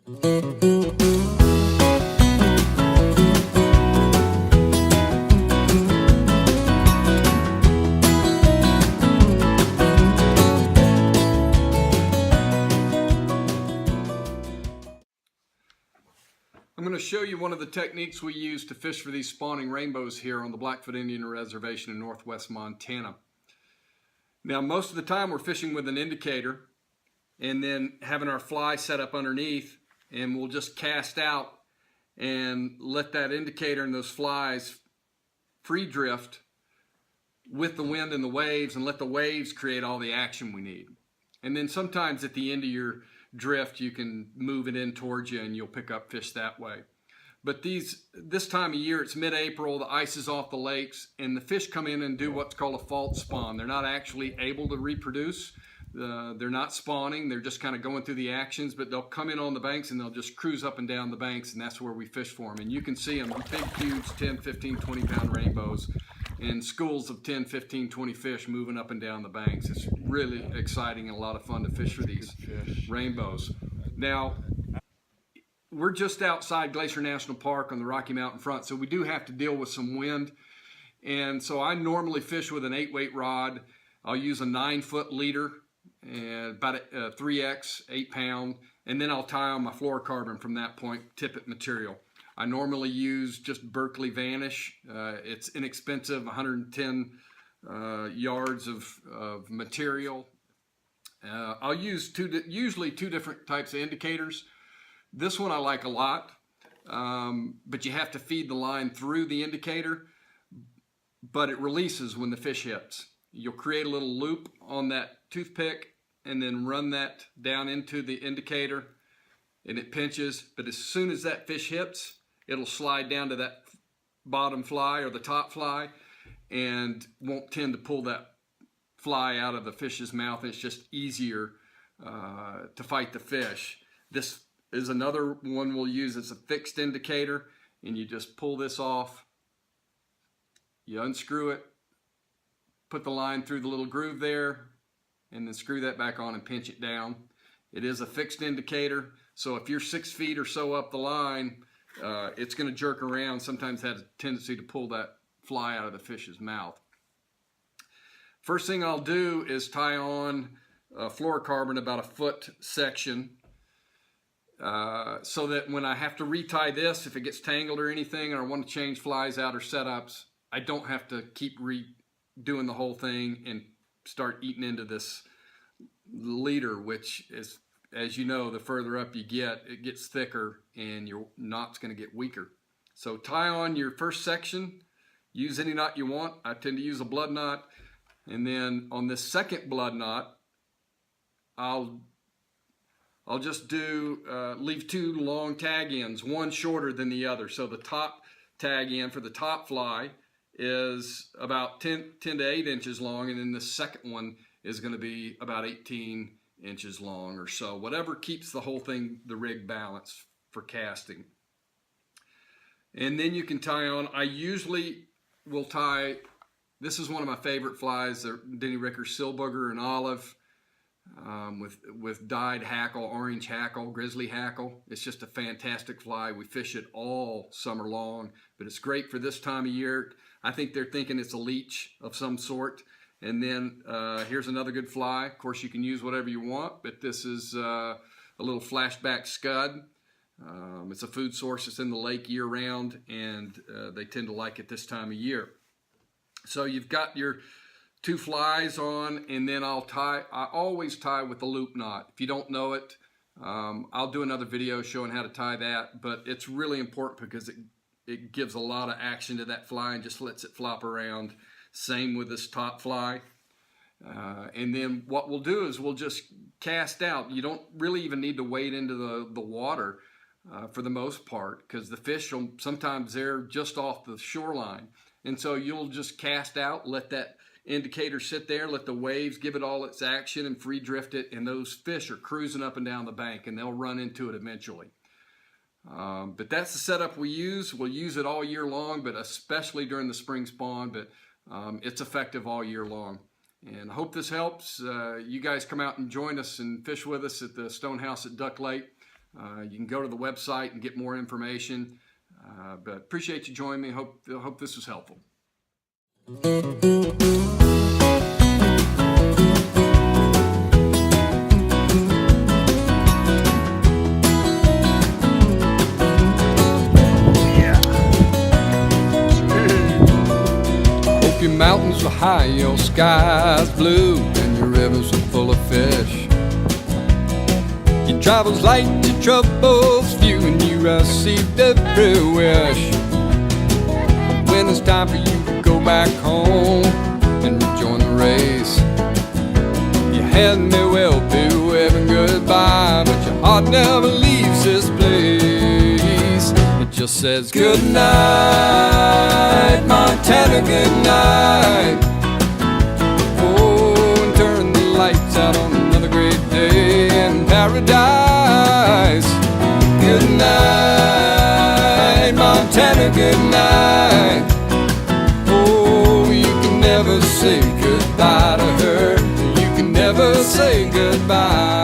I'm going to show you one of the techniques we use to fish for these spawning rainbows here on the Blackfeet Indian Reservation in northwest Montana. Now, most of the time we're fishing with an indicator and then having our fly set up underneath, and we'll just cast out and let that indicator and those flies free drift with the wind and the waves, and let the waves create all the action we need. And then sometimes at the end of your drift you can move it in towards you and you'll pick up fish that way. But this time of year, it's mid-April, the ice is off the lakes, and the fish come in and do what's called a false spawn. They're not actually able to reproduce. They're not spawning, they're just kind of going through the actions, but they'll come in on the banks and they'll just cruise up and down the banks, and that's where we fish for them. And you can see them, big, huge 10, 15, 20 pound rainbows and schools of 10, 15, 20 fish moving up and down the banks. It's really exciting and a lot of fun to fish for these rainbows. Now, we're just outside Glacier National Park on the Rocky Mountain front, so we do have to deal with some wind. And so I normally fish with an 8-weight rod. I'll use a 9-foot leader, about a 3X, 8 pound, and then I'll tie on my fluorocarbon from that point, tippet material. I normally use just Berkeley Vanish. It's inexpensive, 110 yards of material. I'll use usually two different types of indicators. This one I like a lot, but you have to feed the line through the indicator, but it releases when the fish hits. You'll create a little loop on that toothpick and then run that down into the indicator, and it pinches, but as soon as that fish hits, it'll slide down to that bottom fly or the top fly and won't tend to pull that fly out of the fish's mouth. It's just easier to fight the fish. This is another one we'll use as a fixed indicator, and you just pull this off, you unscrew it, put the line through the little groove there, and then screw that back on and pinch it down. It is a fixed indicator, so if you're 6 feet or so up the line, it's going to jerk around, sometimes has a tendency to pull that fly out of the fish's mouth. First thing I'll do is tie on fluorocarbon about a foot section, so that when I have to retie this, if it gets tangled or anything, or I want to change flies out or setups, I don't have to keep redoing the whole thing and start eating into this leader, which is, as you know, the further up you get, it gets thicker and your knot's going to get weaker. So tie on your first section, use any knot you want. I tend to use a blood knot, and then on this second blood knot, I'll just leave 2 long tag ends, one shorter than the other. So the top tag end for the top fly is about 10 to 8 inches long, and then the second one is going to be about 18 inches long or so. Whatever keeps the whole thing, the rig balanced for casting. And then you can tie on, I usually will tie, this is one of my favorite flies, the Denny Ricker Silbugger and Olive. With dyed hackle, orange hackle, grizzly hackle. It's just a fantastic fly. We fish it all summer long, but it's great for this time of year. I think they're thinking it's a leech of some sort. And then here's another good fly. Of course, you can use whatever you want, but this is a little flashback scud. It's a food source. It's in the lake year round, and they tend to like it this time of year. So you've got your 2 flies on, and then I always tie with the loop knot. If you don't know it, I'll do another video showing how to tie that, but it's really important because it gives a lot of action to that fly and just lets it flop around. Same with this top fly. And then what we'll do is we'll just cast out. You don't really even need to wade into the water for the most part, because the fish sometimes they're just off the shoreline. And so you'll just cast out, let that indicator sit there, let the waves give it all its action and free drift it, and those fish are cruising up and down the bank, and they'll run into it eventually. But that's the setup we use. We'll use it all year long, but especially during the spring spawn, but it's effective all year long. And I hope this helps. You guys come out and join us and fish with us at the Stone House at Duck Lake. You can go to the website and get more information. But appreciate you joining me. Hope this was helpful. Hope your mountains are high, your sky's blue, and your rivers are full of fish. Your travel's light, your troubles few, and you received every wish. When it's time for you to go back home and rejoin the race, your hand may well be waving goodbye, but your heart never leaves this place. It just says good night, Montana, good night. Oh, and turn the lights out on another great day in paradise. Good night, Montana, good night. Oh, you can never say goodbye to her. You can never say goodbye.